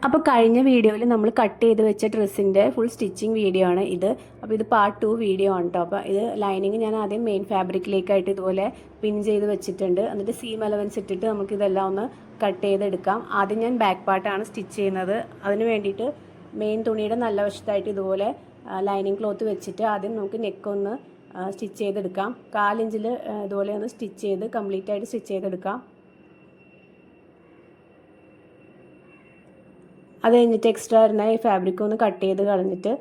അപ്പോൾ കഴിഞ്ഞ വീഡിയോയിൽ നമ്മൾ കട്ട് ചെയ്ത് വെച്ച ഡ്രസ്സിൻ്റെ ഫുൾ സ്റ്റിച്ചിങ് വീഡിയോ ആണ് ഇത്. അപ്പോൾ ഇത് പാർട്ട് 2 വീഡിയോ ആണ് കേട്ടോ. അപ്പോൾ ഇത് ലൈനിങ് ഞാൻ ആദ്യം മെയിൻ ഫാബ്രിക്കിലേക്കായിട്ട് ഇതുപോലെ പിൻ ചെയ്ത് വെച്ചിട്ടുണ്ട്. എന്നിട്ട് സീം അലവൻസ് ഇട്ടിട്ട് നമുക്കിതെല്ലാം ഒന്ന് കട്ട് ചെയ്തെടുക്കാം. ആദ്യം ഞാൻ ബാക്ക് പാർട്ടാണ് സ്റ്റിച്ച് ചെയ്യുന്നത്. അതിന് വേണ്ടിയിട്ട് മെയിൻ തുണിയുടെ നല്ല വശത്തായിട്ട് ഇതുപോലെ ലൈനിങ് ക്ലോത്ത് വെച്ചിട്ട് ആദ്യം നമുക്ക് നെക്കൊന്ന് സ്റ്റിച്ച് ചെയ്തെടുക്കാം. 1/4 ഇഞ്ചിൽ ഇതുപോലെ ഒന്ന് സ്റ്റിച്ച് ചെയ്ത് കംപ്ലീറ്റ് ആയിട്ട് സ്റ്റിച്ച് ചെയ്തെടുക്കാം. അത് കഴിഞ്ഞിട്ട് എക്സ്ട്രാ വരുന്ന ഈ ഫാബ്രിക് ഒന്ന് കട്ട് ചെയ്ത് കളഞ്ഞിട്ട്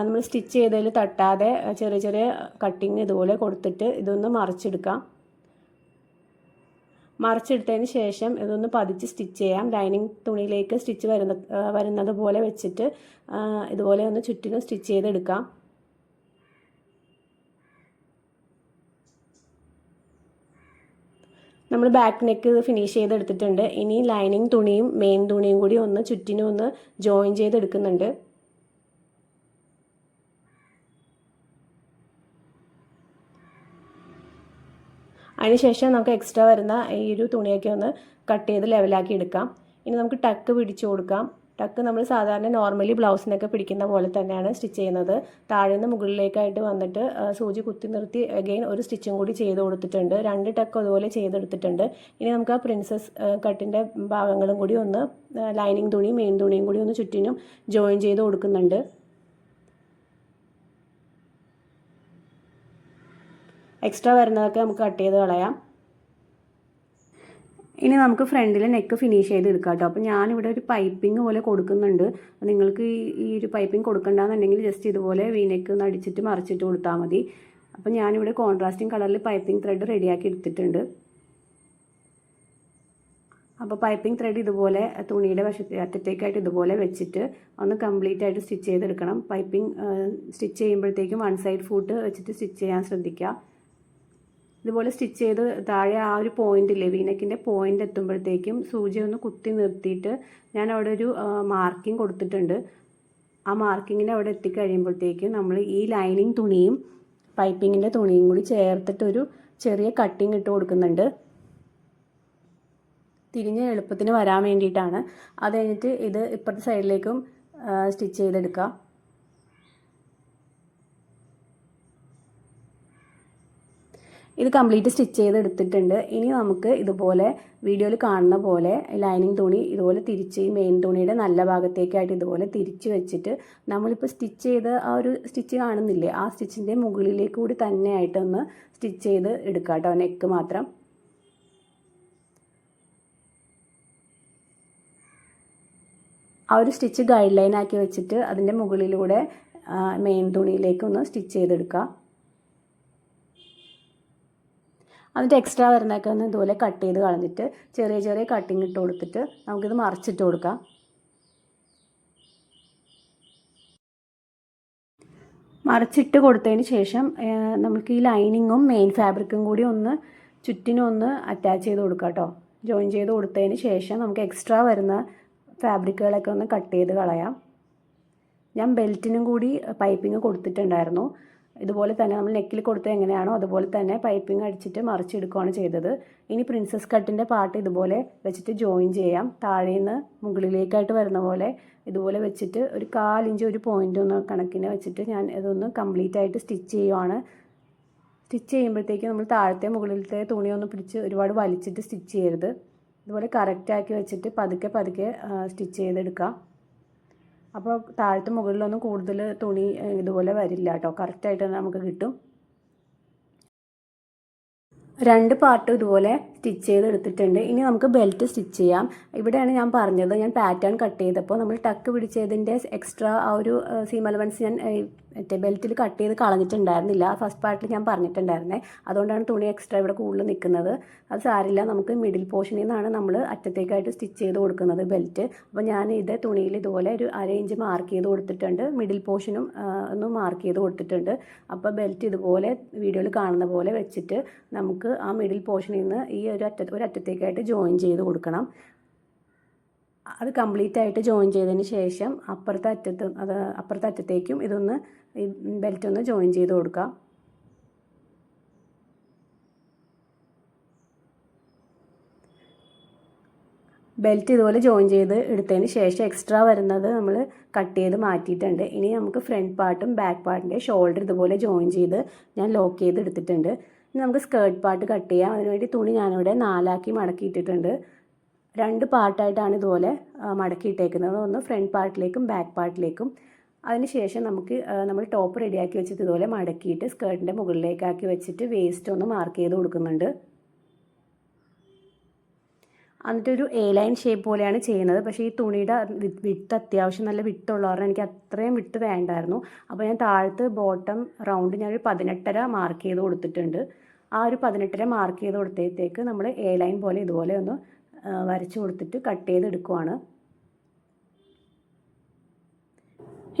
നമ്മൾ സ്റ്റിച്ച് ചെയ്തതിൽ തട്ടാതെ ചെറിയ ചെറിയ കട്ടിങ് ഇതുപോലെ കൊടുത്തിട്ട് ഇതൊന്ന് മറിച്ചെടുക്കാം. മറിച്ചെടുത്തതിന് ശേഷം ഇതൊന്ന് പതിച്ച് സ്റ്റിച്ച് ചെയ്യാം. ലൈനിങ് തുണിയിലേക്ക് സ്റ്റിച്ച് വരുന്നത് പോലെ വെച്ചിട്ട് ഇതുപോലെ ഒന്ന് ചുറ്റിനും സ്റ്റിച്ച് ചെയ്തെടുക്കാം. നമ്മൾ ബാക്ക് നെക്ക് ഫിനിഷ് ചെയ്തെടുത്തിട്ടുണ്ട്. ഇനി ലൈനിങ് തുണിയും മെയിൻ തുണിയും കൂടി ഒന്ന് ചുറ്റിനും ഒന്ന് ജോയിൻ ചെയ്തെടുക്കുന്നുണ്ട്. അതിനുശേഷം നമുക്ക് എക്സ്ട്രാ വരുന്ന ഈ ഒരു തുണിയൊക്കെ ഒന്ന് കട്ട് ചെയ്ത് ലെവലാക്കി എടുക്കാം. ഇനി നമുക്ക് ടക്ക് പിടിച്ചു കൊടുക്കാം. ടക്ക് നമ്മൾ സാധാരണ നോർമലി ബ്ലൗസിനൊക്കെ പിടിക്കുന്ന പോലെ തന്നെയാണ് സ്റ്റിച്ച് ചെയ്യുന്നത്. താഴെ നിന്ന് മുകളിലേക്കായിട്ട് വന്നിട്ട് സൂചി കുത്തി നിർത്തി അഗെയിൻ ഒരു സ്റ്റിച്ചും കൂടി ചെയ്ത് കൊടുത്തിട്ടുണ്ട്. 2 ടക്ക് അതുപോലെ ചെയ്തെടുത്തിട്ടുണ്ട്. ഇനി നമുക്ക് ആ പ്രിൻസസ് കട്ടിൻ്റെ ഭാഗങ്ങളും കൂടി ഒന്ന് ലൈനിങ് തുണിയും മെയിൻ തുണിയും കൂടി ഒന്ന് ചുറ്റിനും ജോയിൻ ചെയ്ത് കൊടുക്കുന്നുണ്ട്. എക്സ്ട്രാ വരുന്നതൊക്കെ നമുക്ക് കട്ട് ചെയ്ത് കളയാം. ഇനി നമുക്ക് ഫ്രണ്ടിൽ നെക്ക് ഫിനിഷ് ചെയ്ത് എടുക്കാം കേട്ടോ. അപ്പോൾ ഞാനിവിടെ ഒരു പൈപ്പിംഗ് പോലെ കൊടുക്കുന്നുണ്ട്. നിങ്ങൾക്ക് ഈ ഒരു പൈപ്പിംഗ് കൊടുക്കണ്ടെന്നുണ്ടെങ്കിൽ ജസ്റ്റ് ഇതുപോലെ വി നെക്ക് ഒന്ന് അടിച്ചിട്ട് മറിച്ചിട്ട് കൊടുത്താൽ മതി. അപ്പോൾ ഞാനിവിടെ കോൺട്രാസ്റ്റിംഗ് കളറിൽ പൈപ്പിംഗ് ത്രെഡ് റെഡിയാക്കി എടുത്തിട്ടുണ്ട്. അപ്പോൾ പൈപ്പിംഗ് ത്രെഡ് ഇതുപോലെ തുണിയുടെ അറ്റത്തേക്കായിട്ട് ഇതുപോലെ വെച്ചിട്ട് ഒന്ന് കംപ്ലീറ്റ് ആയിട്ട് സ്റ്റിച്ച് ചെയ്തെടുക്കണം. പൈപ്പിംഗ് സ്റ്റിച്ച് ചെയ്യുമ്പോഴത്തേക്കും 1 സൈഡ് ഫൂട്ട് വെച്ചിട്ട് സ്റ്റിച്ച് ചെയ്യാൻ ശ്രദ്ധിക്കുക. ഇതുപോലെ സ്റ്റിച്ച് ചെയ്ത് താഴെ ആ ഒരു പോയിന്റില്ലേ വീനെക്കിൻ്റെ പോയിന്റ് എത്തുമ്പോഴത്തേക്കും സൂചി ഒന്ന് കുത്തി നിർത്തിയിട്ട് ഞാൻ അവിടെ ഒരു മാർക്കിംഗ് കൊടുത്തിട്ടുണ്ട്. ആ മാർക്കിങ്ങിൻ്റെ അവിടെ എത്തിക്കഴിയുമ്പോഴത്തേക്കും നമ്മൾ ഈ ലൈനിങ് തുണിയും പൈപ്പിങ്ങിൻ്റെ തുണിയും കൂടി ചേർത്തിട്ടൊരു ചെറിയ കട്ടിങ് ഇട്ട് കൊടുക്കുന്നുണ്ട്. തിരിഞ്ഞ് എളുപ്പത്തിന് വരാൻ വേണ്ടിയിട്ടാണ്. അത് കഴിഞ്ഞിട്ട് ഇത് ഇപ്പുറത്തെ സൈഡിലേക്കും സ്റ്റിച്ച് ചെയ്തെടുക്കുക. ഇത് കംപ്ലീറ്റ് സ്റ്റിച്ച് ചെയ്തെടുത്തിട്ടുണ്ട്. ഇനി നമുക്ക് ഇതുപോലെ വീഡിയോയിൽ കാണുന്ന പോലെ ലൈനിങ് തുണി ഇതുപോലെ തിരിച്ച് മെയിൻ തുണിയുടെ നല്ല ഭാഗത്തേക്കായിട്ട് ഇതുപോലെ തിരിച്ച് വെച്ചിട്ട് നമ്മളിപ്പോൾ സ്റ്റിച്ച് ചെയ്ത് ആ ഒരു സ്റ്റിച്ച് കാണുന്നില്ലേ, ആ സ്റ്റിച്ചിൻ്റെ മുകളിലേക്ക് കൂടി തന്നെ ആയിട്ടൊന്ന് സ്റ്റിച്ച് ചെയ്ത് എടുക്കാം കേട്ടോ, നെക്ക് മാത്രം. ആ ഒരു സ്റ്റിച്ച് ഗൈഡ് ലൈൻ ആക്കി വെച്ചിട്ട് അതിൻ്റെ മുകളിലൂടെ മെയിൻ തുണിയിലേക്കൊന്ന് സ്റ്റിച്ച് ചെയ്തെടുക്കുക. അതിൻ്റെ എക്സ്ട്രാ വരുന്നതൊക്കെ ഒന്ന് ഇതുപോലെ കട്ട് ചെയ്ത് കളഞ്ഞിട്ട് ചെറിയ ചെറിയ കട്ടിങ് ഇട്ട് കൊടുത്തിട്ട് നമുക്കിത് മറിച്ചിട്ട് കൊടുക്കാം. മറിച്ചിട്ട് കൊടുത്തതിന് ശേഷം നമുക്ക് ഈ ലൈനിങ്ങും മെയിൻ ഫാബ്രിക്കും കൂടി ഒന്ന് ചുറ്റിനും ഒന്ന് അറ്റാച്ച് ചെയ്ത് കൊടുക്കാം കേട്ടോ. ജോയിൻ ചെയ്ത് കൊടുത്തതിന് ശേഷം നമുക്ക് എക്സ്ട്രാ വരുന്ന ഫാബ്രിക്കുകളൊക്കെ ഒന്ന് കട്ട് ചെയ്ത് കളയാം. ഞാൻ ബെൽറ്റിനും കൂടി പൈപ്പിംഗ് കൊടുത്തിട്ടുണ്ടായിരുന്നു. ഇതുപോലെ തന്നെ നമ്മൾ നെക്കിൽ കൊടുത്തത് എങ്ങനെയാണോ അതുപോലെ തന്നെ പൈപ്പിംഗ് അടിച്ചിട്ട് മറിച്ചെടുക്കുകയാണ് ചെയ്തത്. ഇനി പ്രിൻസസ് കട്ടിൻ്റെ പാർട്ട് ഇതുപോലെ വെച്ചിട്ട് ജോയിൻ ചെയ്യാം. താഴെ നിന്ന് മുകളിലേക്കായിട്ട് വരുന്ന പോലെ ഇതുപോലെ വെച്ചിട്ട് ഒരു 1/4 ഇഞ്ച് ഒരു പോയിൻ്റ് ഒന്ന് കണക്കിന് വെച്ചിട്ട് ഞാൻ ഇതൊന്ന് കംപ്ലീറ്റ് ആയിട്ട് സ്റ്റിച്ച് ചെയ്യുവാണ്. സ്റ്റിച്ച് ചെയ്യുമ്പോഴത്തേക്കും നമ്മൾ താഴത്തെ മുകളിലത്തെ തുണി ഒന്ന് പിടിച്ച് ഒരുപാട് വലിച്ചിട്ട് സ്റ്റിച്ച് ചെയ്യരുത്. ഇതുപോലെ കറക്റ്റാക്കി വെച്ചിട്ട് പതുക്കെ പതുക്കെ സ്റ്റിച്ച് ചെയ്തെടുക്കാം. അപ്പോൾ താഴത്തെ മുകളിലൊന്നും കൂടുതൽ തുണി ഇതുപോലെ വരില്ല കേട്ടോ, കറക്റ്റായിട്ട് തന്നെ നമുക്ക് കിട്ടും. 2 പാർട്ട് ഇതുപോലെ സ്റ്റിച്ച് ചെയ്തെടുത്തിട്ടുണ്ട്. ഇനി നമുക്ക് ബെൽറ്റ് സ്റ്റിച്ച് ചെയ്യാം. ഇവിടെയാണ് ഞാൻ പറഞ്ഞത്, ഞാൻ പാറ്റേൺ കട്ട് ചെയ്തപ്പോൾ നമ്മൾ ടക്ക് പിടിച്ചതിൻ്റെ എക്സ്ട്രാ ആ ഒരു സീം അലവൻസ് ഞാൻ മറ്റേ ബെൽറ്റിൽ കട്ട് ചെയ്ത് കളഞ്ഞിട്ടുണ്ടായിരുന്നില്ല. ഫസ്റ്റ് പാർട്ടിൽ ഞാൻ പറഞ്ഞിട്ടുണ്ടായിരുന്നേ, അതുകൊണ്ടാണ് തുണി എക്സ്ട്രാ ഇവിടെ കൂടുതൽ നിൽക്കുന്നത്. അത് സാരില്ല, നമുക്ക് മിഡിൽ പോർഷനിൽ നിന്നാണ് നമ്മൾ അറ്റത്തേക്കായിട്ട് സ്റ്റിച്ച് ചെയ്ത് കൊടുക്കുന്നത് ബെൽറ്റ്. അപ്പോൾ ഞാൻ ഇത് തുണിയിൽ ഇതുപോലെ ഒരു 1/2 ഇഞ്ച് മാർക്ക് ചെയ്ത് കൊടുത്തിട്ടുണ്ട്. മിഡിൽ പോർഷനും ഒന്ന് മാർക്ക് ചെയ്ത് കൊടുത്തിട്ടുണ്ട്. അപ്പോൾ ബെൽറ്റ് ഇതുപോലെ വീഡിയോയിൽ കാണുന്ന പോലെ വെച്ചിട്ട് നമുക്ക് ആ മിഡിൽ പോർഷനിൽ നിന്ന് ഈ ഒരു അറ്റത്തേക്കായിട്ട് ജോയിൻ ചെയ്ത് കൊടുക്കണം. അത് കംപ്ലീറ്റ് ആയിട്ട് ജോയിൻ ചെയ്തതിന് ശേഷം അപ്പുറത്തെ അറ്റത്തേക്കും ഇതൊന്ന് ഈ ബെൽറ്റ് ഒന്ന് ജോയിൻ ചെയ്ത് കൊടുക്കാം. ബെൽറ്റ് ഇതുപോലെ ജോയിൻ ചെയ്ത് എടുത്തതിന് ശേഷം എക്സ്ട്രാ വരുന്നത് നമ്മൾ കട്ട് ചെയ്ത് മാറ്റിയിട്ടുണ്ട്. ഇനി നമുക്ക് ഫ്രണ്ട് പാർട്ടും ബാക്ക് പാർട്ടിൻ്റെ ഷോൾഡർ ഇതുപോലെ ജോയിൻ ചെയ്ത് ഞാൻ ലോക്ക് ചെയ്ത് എടുത്തിട്ടുണ്ട്. ഇനി നമുക്ക് സ്കേർട്ട് പാർട്ട് കട്ട് ചെയ്യാം. അതിനുവേണ്ടി തുണി ഞാനിവിടെ 4 മടക്കിയിട്ടിട്ടുണ്ട്. 2 പാർട്ടായിട്ടാണ് ഇതുപോലെ മടക്കിയിട്ടേക്കുന്നത്. ഒന്ന് ഫ്രണ്ട് പാർട്ടിലേക്കും ബാക്ക് പാർട്ടിലേക്കും. അതിനുശേഷം നമുക്ക് നമ്മൾ ടോപ്പ് റെഡിയാക്കി വെച്ചിട്ട് ഇതുപോലെ മടക്കിയിട്ട് സ്കേർട്ടിൻ്റെ മുകളിലേക്കാക്കി വെച്ചിട്ട് വേസ്റ്റ് ഒന്ന് മാർക്ക് ചെയ്ത് കൊടുക്കുന്നുണ്ട്. എന്നിട്ടൊരു എ ലൈൻ ഷേപ്പ് പോലെയാണ് ചെയ്യുന്നത്. പക്ഷേ ഈ തുണിയുടെ വിട്ട് അത്യാവശ്യം നല്ല വിട്ടുള്ള കാരണം എനിക്ക് അത്രയും വിട്ട് വേണ്ടായിരുന്നു. അപ്പോൾ ഞാൻ താഴത്ത് ബോട്ടം റൗണ്ട് ഞാനൊരു 18.5 മാർക്ക് ചെയ്ത് കൊടുത്തിട്ടുണ്ട്. ആ ഒരു 18.5 മാർക്ക് ചെയ്ത് കൊടുത്തതിലേക്ക് നമ്മൾ എ ലൈൻ പോലെ ഇതുപോലെ ഒന്ന് വരച്ച് കൊടുത്തിട്ട് കട്ട് ചെയ്തെടുക്കുവാണ്.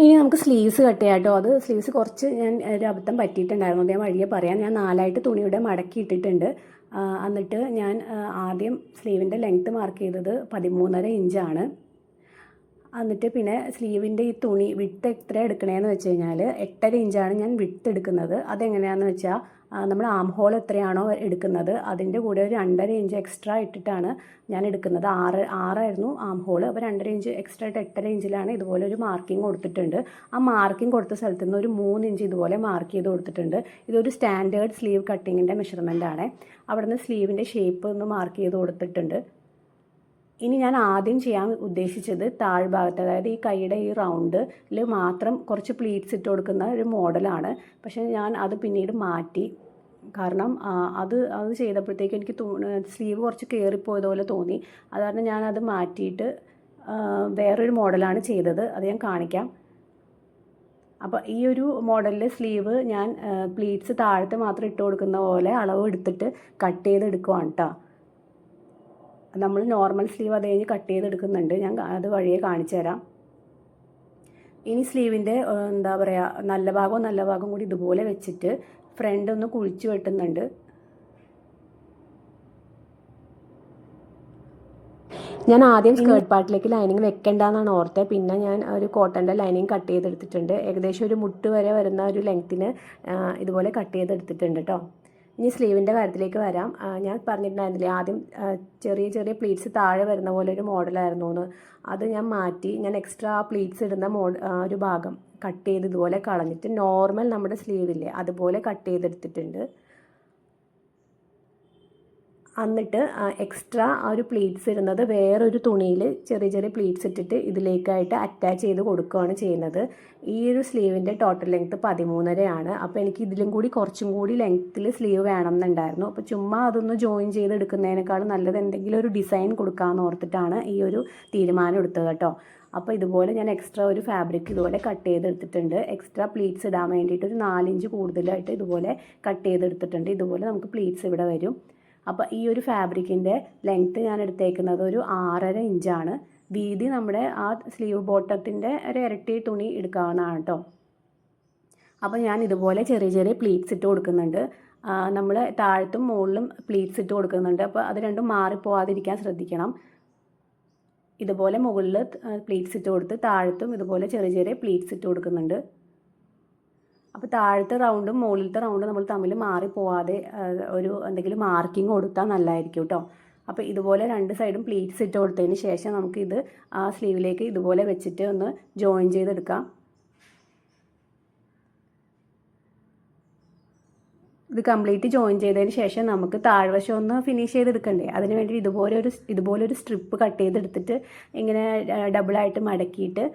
ഇനി നമുക്ക് സ്ലീവ്സ് കട്ട് ചെയ്യാം കേട്ടോ. അത് സ്ലീവ്സ് കുറച്ച് ഞാൻ ഒരു അബദ്ധം പറ്റിയിട്ടുണ്ടായിരുന്നു. അതേ വഴിയെ പറയാം. ഞാൻ 4 തുണിയുടെ മടക്കി ഇട്ടിട്ടുണ്ട്. എന്നിട്ട് ഞാൻ ആദ്യം സ്ലീവിൻ്റെ ലെങ്ത്ത് മാർക്ക് ചെയ്തത് 13.5 ഇഞ്ചാണ്. എന്നിട്ട് പിന്നെ സ്ലീവിൻ്റെ ഈ തുണി വിട്ട് എത്ര എടുക്കണേന്ന് വെച്ച് കഴിഞ്ഞാൽ 8.5 ഇഞ്ചാണ് ഞാൻ വിട്ട് എടുക്കുന്നത്. അതെങ്ങനെയാണെന്ന് വെച്ചാൽ നമ്മൾ ആം ഹോൾ എത്രയാണോ എടുക്കുന്നത് അതിൻ്റെ കൂടെ ഒരു 2.5 ഇഞ്ച് എക്സ്ട്രാ ഇട്ടിട്ടാണ് ഞാൻ എടുക്കുന്നത്. 6 ആം ഹോൾ. അപ്പോൾ 2.5 ഇഞ്ച് എക്സ്ട്രാ ഇട്ട് 8.5 ഇഞ്ചിലാണ് ഇതുപോലെ ഒരു മാർക്കിംഗ് കൊടുത്തിട്ടുണ്ട്. ആ മാർക്കിംഗ് കൊടുത്ത സ്ഥലത്ത് നിന്ന് ഒരു 3 ഇഞ്ച് ഇതുപോലെ മാർക്ക് ചെയ്ത് കൊടുത്തിട്ടുണ്ട്. ഇതൊരു സ്റ്റാൻഡേർഡ് സ്ലീവ് കട്ടിങ്ങിൻ്റെ മെഷർമെൻ്റ് ആണ്. അവിടെ നിന്ന് സ്ലീവിൻ്റെ ഷേപ്പ് ഒന്ന് മാർക്ക് ചെയ്ത് കൊടുത്തിട്ടുണ്ട്. ഇനി ഞാൻ ആദ്യം ചെയ്യാൻ ഉദ്ദേശിച്ചത് താഴ്ഭാഗത്ത്, അതായത് ഈ കൈയുടെ ഈ റൗണ്ടിൽ മാത്രം കുറച്ച് പ്ലീറ്റ്സ് ഇട്ട് കൊടുക്കുന്ന ഒരു മോഡലാണ്. പക്ഷേ ഞാൻ അത് പിന്നീട് മാറ്റി. കാരണം അത് ചെയ്തപ്പോഴത്തേക്കും എനിക്ക് സ്ലീവ് കുറച്ച് കയറിപ്പോയതുപോലെ തോന്നി. അത് കാരണം ഞാനത് മാറ്റിയിട്ട് വേറൊരു മോഡലാണ് ചെയ്തത്. അത് ഞാൻ കാണിക്കാം. അപ്പോൾ ഈ ഒരു മോഡലിൽ സ്ലീവ് ഞാൻ പ്ലീറ്റ്സ് താഴത്ത് മാത്രം ഇട്ട് കൊടുക്കുന്ന പോലെ അളവ് എടുത്തിട്ട് കട്ട് ചെയ്തെടുക്കുവാണ് കേട്ടോ. നമ്മൾ നോർമൽ സ്ലീവ് അത് കഴിഞ്ഞ് കട്ട് ചെയ്തെടുക്കുന്നുണ്ട്. ഞാൻ അത് വഴിയെ കാണിച്ചു തരാം. ഇനി സ്ലീവിൻ്റെ എന്താ പറയുക, നല്ല ഭാഗം കൂടി ഇതുപോലെ വെച്ചിട്ട് ഫ്രണ്ട് ഒന്ന് കുഴിച്ച് വെട്ടുന്നുണ്ട്. ഞാൻ ആദ്യം സ്കേർട്ട് പാർട്ടിലേക്ക് ലൈനിങ് വെക്കേണ്ടെന്നാണ് ഓർത്തത്. പിന്നെ ഞാൻ ഒരു കോട്ടൻ്റെ ലൈനിങ് കട്ട് ചെയ്തെടുത്തിട്ടുണ്ട്. ഏകദേശം ഒരു മുട്ട് വരെ വരുന്ന ഒരു ലെങ്ത്തിന് ഇതുപോലെ കട്ട് ചെയ്തെടുത്തിട്ടുണ്ട് കേട്ടോ. ഇനി സ്ലീവിൻ്റെ കാര്യത്തിലേക്ക് വരാം. ഞാൻ പറഞ്ഞിട്ടുണ്ടായിരുന്നില്ലേ ആദ്യം ചെറിയ പ്ലീറ്റ്സ് താഴെ വരുന്ന പോലെ ഒരു മോഡലായിരുന്നു എന്ന്. അത് ഞാൻ മാറ്റി. ഞാൻ എക്സ്ട്രാ പ്ലീറ്റ്സ് ഇടുന്ന ഒരു ഭാഗം കട്ട് ചെയ്ത് ഇതുപോലെ കളഞ്ഞിട്ട് നോർമൽ നമ്മുടെ സ്ലീവില്ലേ അതുപോലെ കട്ട് ചെയ്തെടുത്തിട്ടുണ്ട്. എന്നിട്ട് എക്സ്ട്രാ ഒരു പ്ലീറ്റ്സ് ഇടുന്നത് വേറൊരു തുണിയിൽ ചെറിയ പ്ലീറ്റ്സ് ഇട്ടിട്ട് ഇതിലേക്കായിട്ട് അറ്റാച്ച് ചെയ്ത് കൊടുക്കുകയാണ് ചെയ്യുന്നത്. ഈ ഒരു സ്ലീവിൻ്റെ ടോട്ടൽ ലെങ്ത്ത് 13.5 അപ്പോൾ എനിക്ക് ഇതിലും കൂടി കുറച്ചും കൂടി ലെങ്ത്തിൽ സ്ലീവ് വേണം എന്നുണ്ടായിരുന്നു. അപ്പോൾ ചുമ്മാ അതൊന്ന് ജോയിൻ ചെയ്തെടുക്കുന്നതിനേക്കാളും നല്ലത് എന്തെങ്കിലും ഒരു ഡിസൈൻ കൊടുക്കാമെന്ന് ഓർത്തിട്ടാണ് ഈ ഒരു തീരുമാനം എടുത്തത് കേട്ടോ. അപ്പോൾ ഇതുപോലെ ഞാൻ എക്സ്ട്രാ ഒരു ഫാബ്രിക് ഇതുപോലെ കട്ട് ചെയ്തെടുത്തിട്ടുണ്ട്. എക്സ്ട്രാ പ്ലീറ്റ്സ് ഇടാൻ വേണ്ടിയിട്ട് ഒരു 4 ഇഞ്ച് കൂടുതലായിട്ട് ഇതുപോലെ കട്ട് ചെയ്തെടുത്തിട്ടുണ്ട്. ഇതുപോലെ നമുക്ക് പ്ലീറ്റ്സ് ഇവിടെ വരും. അപ്പോൾ ഈ ഒരു ഫാബ്രിക്കിൻ്റെ ലെങ്ത്ത് ഞാൻ എടുത്തേക്കുന്നത് ഒരു 6.5 ഇഞ്ചാണ്. വീതി നമ്മുടെ ആ സ്ലീവ് ബോട്ടത്തിൻ്റെ ഒരു ഇരട്ടി തുണി എടുക്കാവുന്നതാണ് കേട്ടോ. അപ്പോൾ ഞാൻ ഇതുപോലെ ചെറിയ പ്ലീറ്റ്സ് ഇട്ട് കൊടുക്കുന്നുണ്ട്. നമ്മൾ താഴത്തും മുകളിലും പ്ലീറ്റ്സ് ഇട്ട് കൊടുക്കുന്നുണ്ട്. അപ്പോൾ അത് രണ്ടും മാറിപ്പോവാതിരിക്കാൻ ശ്രദ്ധിക്കണം. ഇതുപോലെ മുകളിൽ പ്ലീറ്റ്സ് ഇട്ട് കൊടുത്ത് താഴത്തും ഇതുപോലെ ചെറിയ പ്ലീറ്റ്സ് ഇട്ട് കൊടുക്കുന്നുണ്ട്. അപ്പോൾ താഴത്തെ റൗണ്ടും മുകളിലത്തെ റൗണ്ടും നമ്മൾ തമ്മിൽ മാറിപ്പോവാതെ ഒരു എന്തെങ്കിലും മാർക്കിംഗ് കൊടുത്താൽ നല്ലതായിരിക്കും കേട്ടോ. അപ്പോൾ ഇതുപോലെ 2 സൈഡും പ്ലീറ്റ്സ് ഇട്ട് കൊടുത്തതിന് ശേഷം നമുക്കിത് ആ സ്ലീവിലേക്ക് ഇതുപോലെ വെച്ചിട്ട് ഒന്ന് ജോയിൻ ചെയ്തെടുക്കാം. ഇത് കംപ്ലീറ്റ് ജോയിൻ ചെയ്തതിന് ശേഷം നമുക്ക് താഴ്വശം ഒന്ന് ഫിനിഷ് ചെയ്തെടുക്കണ്ടേ. അതിന് വേണ്ടി ഇതുപോലൊരു സ്ട്രിപ്പ് കട്ട് ചെയ്തെടുത്തിട്ട് ഇങ്ങനെ ഡബിളായിട്ട് മടക്കിയിട്ട്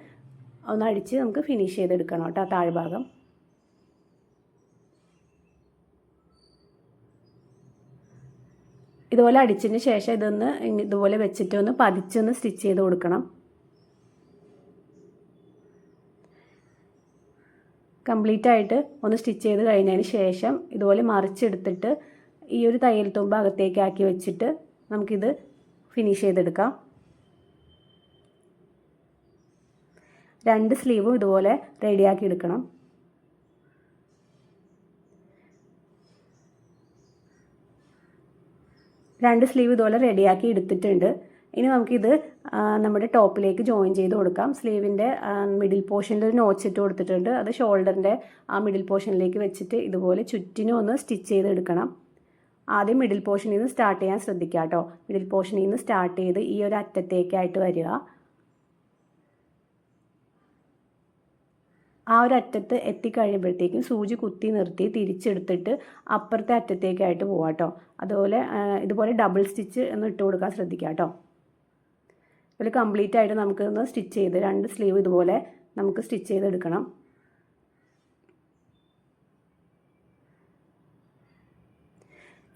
ഒന്ന് അടിച്ച് നമുക്ക് ഫിനിഷ് ചെയ്തെടുക്കണം കേട്ടോ താഴ്ഭാഗം. ഇതുപോലെ അടിച്ചതിന് ശേഷം ഇതൊന്ന് ഇതുപോലെ വെച്ചിട്ട് ഒന്ന് പതിച്ചൊന്ന് സ്റ്റിച്ച് ചെയ്ത് കൊടുക്കണം. കംപ്ലീറ്റ് ആയിട്ട് ഒന്ന് സ്റ്റിച്ച് ചെയ്ത് കഴിഞ്ഞതിന് ശേഷം ഇതുപോലെ മറിച്ചെടുത്തിട്ട് ഈ ഒരു തയ്യൽ തുമ്പ് അകത്തേക്ക് ആക്കി വെച്ചിട്ട് നമുക്കിത് ഫിനിഷ് ചെയ്തെടുക്കാം. 2 സ്ലീവും ഇതുപോലെ റെഡിയാക്കി എടുക്കണം. രണ്ട് സ്ലീവ് ഇതുപോലെ റെഡിയാക്കി എടുത്തിട്ടുണ്ട്. ഇനി നമുക്കിത് നമ്മുടെ ടോപ്പിലേക്ക് ജോയിൻ ചെയ്ത് കൊടുക്കാം. സ്ലീവിൻ്റെ മിഡിൽ പോർഷനിൽ ഒരു നോച്ച് ഇട്ട് കൊടുത്തിട്ടുണ്ട്. അത് ഷോൾഡറിൻ്റെ ആ മിഡിൽ പോർഷനിലേക്ക് വെച്ചിട്ട് ഇതുപോലെ ചുറ്റിനും ഒന്ന് സ്റ്റിച്ച് ചെയ്തെടുക്കണം. ആദ്യം മിഡിൽ പോർഷനിൽ നിന്ന് സ്റ്റാർട്ട് ചെയ്യാൻ ശ്രദ്ധിക്കുക കേട്ടോ. മിഡിൽ പോർഷനിൽ നിന്ന് സ്റ്റാർട്ട് ചെയ്ത് ഈ ഒരു അറ്റത്തേക്കായിട്ട് വരിക. ആ ഒരു അറ്റത്ത് എത്തിക്കഴിയുമ്പോഴത്തേക്കും സൂചി കുത്തി നിർത്തി തിരിച്ചെടുത്തിട്ട് അപ്പുറത്തെ അറ്റത്തേക്കായിട്ട് പോവാം കേട്ടോ. അതുപോലെ ഇതുപോലെ ഡബിൾ സ്റ്റിച്ച് ഒന്ന് ഇട്ട് കൊടുക്കാൻ ശ്രദ്ധിക്കുക കേട്ടോ. ഇതിൽ കംപ്ലീറ്റ് ആയിട്ട് നമുക്കൊന്ന് സ്റ്റിച്ച് ചെയ്ത് 2 സ്ലീവ് ഇതുപോലെ നമുക്ക് സ്റ്റിച്ച് ചെയ്തെടുക്കണം.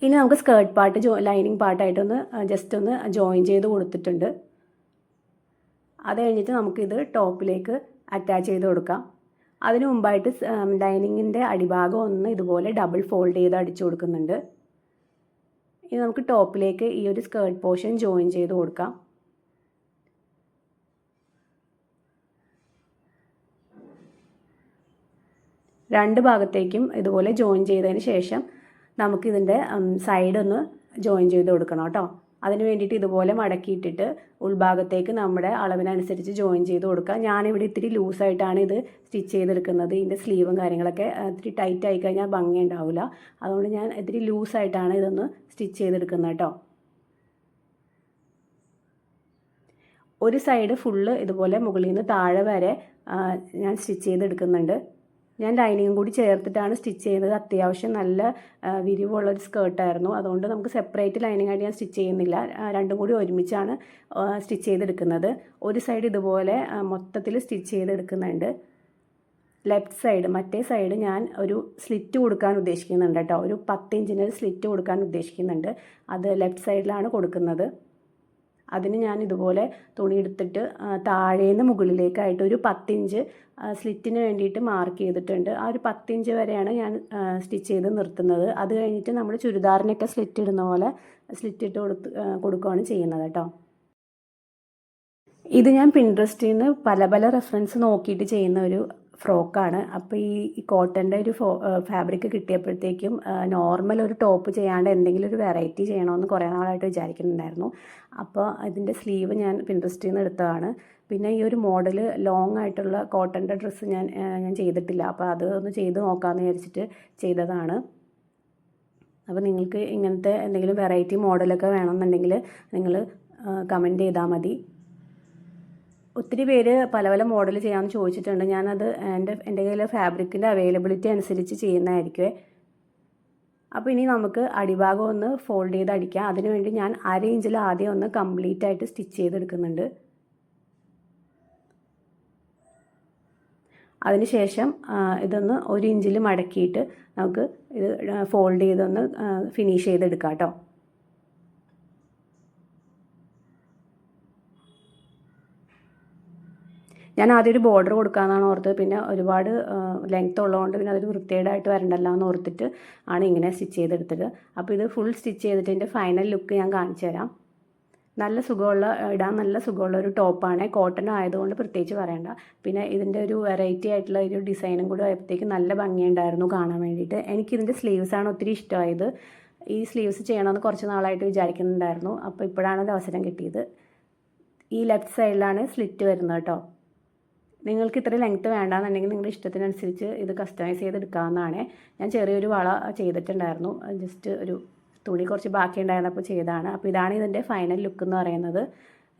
ഇനി നമുക്ക് സ്കേർട്ട് പാർട്ട് ലൈനിങ് പാർട്ടായിട്ടൊന്ന് ജസ്റ്റ് ഒന്ന് ജോയിൻ ചെയ്ത് കൊടുത്തിട്ടുണ്ട്. അത് കഴിഞ്ഞിട്ട് നമുക്കിത് ടോപ്പിലേക്ക് അറ്റാച്ച് ചെയ്ത് കൊടുക്കാം. അതിന് മുമ്പായിട്ട് ലൈനിങ്ങിൻ്റെ അടിഭാഗം ഒന്ന് ഇതുപോലെ ഡബിൾ ഫോൾഡ് ചെയ്ത് അടിച്ചു കൊടുക്കുന്നുണ്ട്. ഇനി നമുക്ക് ടോപ്പിലേക്ക് ഈ ഒരു സ്കേർട്ട് പോർഷൻ ജോയിൻ ചെയ്ത് കൊടുക്കാം. രണ്ട് ഭാഗത്തേക്കും ഇതുപോലെ ജോയിൻ ചെയ്തതിന് ശേഷം നമുക്കിതിൻ്റെ സൈഡൊന്ന് ജോയിൻ ചെയ്ത് കൊടുക്കണം കേട്ടോ. അതിന് വേണ്ടിയിട്ട് ഇതുപോലെ മടക്കിയിട്ടിട്ട് ഉൾഭാഗത്തേക്ക് നമ്മുടെ അളവിനനുസരിച്ച് ജോയിൻ ചെയ്ത് കൊടുക്കുക. ഞാനിവിടെ ഇത്തിരി ലൂസായിട്ടാണ് ഇത് സ്റ്റിച്ച് ചെയ്തെടുക്കുന്നത്. ഇതിൻ്റെ സ്ലീവും കാര്യങ്ങളൊക്കെ ഇത്തിരി ടൈറ്റ് ആയി കഴിഞ്ഞാൽ ഭംഗി ഉണ്ടാവില്ല. അതുകൊണ്ട് ഞാൻ ഇത്തിരി ലൂസായിട്ടാണ് ഇതൊന്ന് സ്റ്റിച്ച് ചെയ്തെടുക്കുന്നത് കേട്ടോ. ഒരു സൈഡ് ഫുള്ള് ഇതുപോലെ മുകളിൽ നിന്ന് താഴെ വരെ ഞാൻ സ്റ്റിച്ച് ചെയ്തെടുക്കുന്നുണ്ട്. ഞാൻ ലൈനിങ്ങും കൂടി ചേർത്തിട്ടാണ് സ്റ്റിച്ച് ചെയ്യുന്നത്. അത്യാവശ്യം നല്ല വിരിവുള്ളൊരു സ്കേർട്ടായിരുന്നു. അതുകൊണ്ട് നമുക്ക് സെപ്പറേറ്റ് ലൈനിങ് ആയിട്ട് ഞാൻ സ്റ്റിച്ച് ചെയ്യുന്നില്ല. രണ്ടും കൂടി ഒരുമിച്ചാണ് സ്റ്റിച്ച് ചെയ്തെടുക്കുന്നത്. ഒരു സൈഡ് ഇതുപോലെ മൊത്തത്തിൽ സ്റ്റിച്ച് ചെയ്തെടുക്കുന്നുണ്ട്. ലെഫ്റ്റ് സൈഡ് മറ്റേ സൈഡ് ഞാൻ ഒരു സ്ലിറ്റ് കൊടുക്കാൻ ഉദ്ദേശിക്കുന്നുണ്ട് കേട്ടോ. ഒരു 10 ഇഞ്ചിന് സ്ലിറ്റ് കൊടുക്കാൻ ഉദ്ദേശിക്കുന്നുണ്ട്. അത് ലെഫ്റ്റ് സൈഡിലാണ് കൊടുക്കുന്നത്. അതിന് ഞാൻ ഇതുപോലെ തുണി എടുത്തിട്ട് താഴേന്ന് മുകളിലേക്കായിട്ട് ഒരു 10 ഇഞ്ച് സ്ലിറ്റിന് വേണ്ടിയിട്ട് മാർക്ക് ചെയ്തിട്ടുണ്ട്. ആ ഒരു 10 ഇഞ്ച് വരെയാണ് ഞാൻ സ്റ്റിച്ച് ചെയ്ത് നിർത്തുന്നത്. അത് കഴിഞ്ഞിട്ട് നമ്മൾ ചുരിദാറിനൊക്കെ സ്ലിറ്റ് ഇടുന്ന പോലെ സ്ലിറ്റ് ഇട്ട് കൊടുക്കുകയാണ് ചെയ്യുന്നത് കേട്ടോ. ഇത് ഞാൻ പിൻട്രസ്റ്റിൽ നിന്ന് പല റെഫറൻസ് നോക്കിയിട്ട് ചെയ്യുന്ന ഒരു ഫ്രോക്കാണ്. അപ്പോൾ ഈ കോട്ടൻ്റെ ഒരു ഫാബ്രിക് കിട്ടിയപ്പോഴത്തേക്കും നോർമൽ ഒരു ടോപ്പ് ചെയ്യാണ്ട് എന്തെങ്കിലും ഒരു വെറൈറ്റി ചെയ്യണമെന്ന് കുറേ നാളായിട്ട് വിചാരിക്കുന്നുണ്ടായിരുന്നു. അപ്പോൾ ഇതിൻ്റെ സ്ലീവ് ഞാൻ പിൻട്രസ്റ്റിൽ നിന്ന് എടുത്തതാണ്. പിന്നെ ഈ ഒരു മോഡൽ ലോങ് ആയിട്ടുള്ള കോട്ടൻ്റെ ഡ്രസ്സ് ഞാൻ ചെയ്തിട്ടില്ല. അപ്പോൾ അത് ഒന്ന് ചെയ്ത് നോക്കാമെന്ന് വിചാരിച്ചിട്ട് ചെയ്തതാണ്. അപ്പോൾ നിങ്ങൾക്ക് ഇങ്ങനത്തെ എന്തെങ്കിലും വെറൈറ്റി മോഡലൊക്കെ വേണമെന്നുണ്ടെങ്കിൽ നിങ്ങൾ കമൻറ്റ് ചെയ്താൽ മതി. ഒത്തിരി പേര് പല മോഡൽ ചെയ്യാമെന്ന് ചോദിച്ചിട്ടുണ്ട്. ഞാനത് എൻ്റെ കയ്യിൽ ഫാബ്രിക്കിൻ്റെ അവൈലബിലിറ്റി അനുസരിച്ച് ചെയ്യുന്നതായിരിക്കും. അപ്പോൾ ഇനി നമുക്ക് അടിഭാഗം ഒന്ന് ഫോൾഡ് ചെയ്ത് അടിക്കാം. അതിനുവേണ്ടി ഞാൻ 1/2 ഇഞ്ചിൽ ആദ്യം ഒന്ന് കംപ്ലീറ്റ് ആയിട്ട് സ്റ്റിച്ച് ചെയ്തെടുക്കുന്നുണ്ട്. അതിനുശേഷം ഇതൊന്ന് 1 ഇഞ്ചിൽ മടക്കിയിട്ട് നമുക്ക് ഇത് ഫോൾഡ് ചെയ്തൊന്ന് ഫിനിഷ് ചെയ്തെടുക്കാം കേട്ടോ. ഞാൻ ആദ്യം ഒരു ബോർഡർ കൊടുക്കാമെന്നാണ് ഓർത്തത്. പിന്നെ ഒരുപാട് ലെങ്ത് ഉള്ളതുകൊണ്ട് പിന്നെ അതൊരു വൃത്തികേടായിട്ട് വരണ്ടല്ലോ എന്ന് ഓർത്തിട്ട് ആണ് ഇങ്ങനെ സ്റ്റിച്ച് ചെയ്തെടുത്തത്. അപ്പോൾ ഇത് ഫുൾ സ്റ്റിച്ച് ചെയ്തിട്ട് ഇതിൻ്റെ ഫൈനൽ ലുക്ക് ഞാൻ കാണിച്ചു തരാം. ഇടാൻ നല്ല സുഖമുള്ള ഒരു ടോപ്പാണ്. കോട്ടൺ ആയതുകൊണ്ട് പ്രത്യേകിച്ച് പറയണ്ട. പിന്നെ ഇതിൻ്റെ ഒരു വെറൈറ്റി ആയിട്ടുള്ള ഒരു ഡിസൈനും കൂടി ആയപ്പോഴത്തേക്ക് നല്ല ഭംഗിയുണ്ടായിരുന്നു കാണാൻ വേണ്ടിയിട്ട്. എനിക്കിതിൻ്റെ സ്ലീവ്സാണ് ഒത്തിരി ഇഷ്ടമായത്. ഈ സ്ലീവ്സ് ചെയ്യണമെന്ന് കുറച്ച് നാളായിട്ട് വിചാരിക്കുന്നുണ്ടായിരുന്നു. അപ്പോൾ ഇപ്പോഴാണ് ഒരു അവസരം കിട്ടിയത്. ഈ ലെഫ്റ്റ് സൈഡിലാണ് സ്ലിറ്റ് വരുന്നത് കേട്ടോ. നിങ്ങൾക്ക് ഇത്ര ലെങ്ത്ത് വേണ്ടാന്നുണ്ടെങ്കിൽ നിങ്ങളുടെ ഇഷ്ടത്തിനനുസരിച്ച് ഇത് കസ്റ്റമൈസ് ചെയ്തെടുക്കാവുന്നതാണ്. ഞാൻ ചെറിയൊരു വള ചെയ്തിട്ടുണ്ടായിരുന്നു. ജസ്റ്റ് ഒരു തുണി കുറച്ച് ബാക്കി ഉണ്ടായിരുന്നപ്പോൾ ചെയ്തതാണ്. അപ്പോൾ ഇതാണ് ഇതിൻ്റെ ഫൈനൽ ലുക്ക് എന്ന് പറയുന്നത്.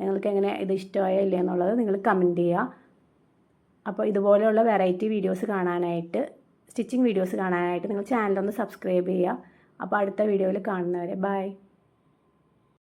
നിങ്ങൾക്ക് എങ്ങനെ ഇത് ഇഷ്ടമായോ ഇല്ല എന്നുള്ളത് നിങ്ങൾ കമൻറ്റ് ചെയ്യുക. അപ്പോൾ ഇതുപോലെയുള്ള വെറൈറ്റി വീഡിയോസ് കാണാനായിട്ട്, സ്റ്റിച്ചിങ് വീഡിയോസ് കാണാനായിട്ട് നിങ്ങൾ ചാനലൊന്ന് സബ്സ്ക്രൈബ് ചെയ്യുക. അപ്പോൾ അടുത്ത വീഡിയോയിൽ കാണുന്നവരെ ബൈ.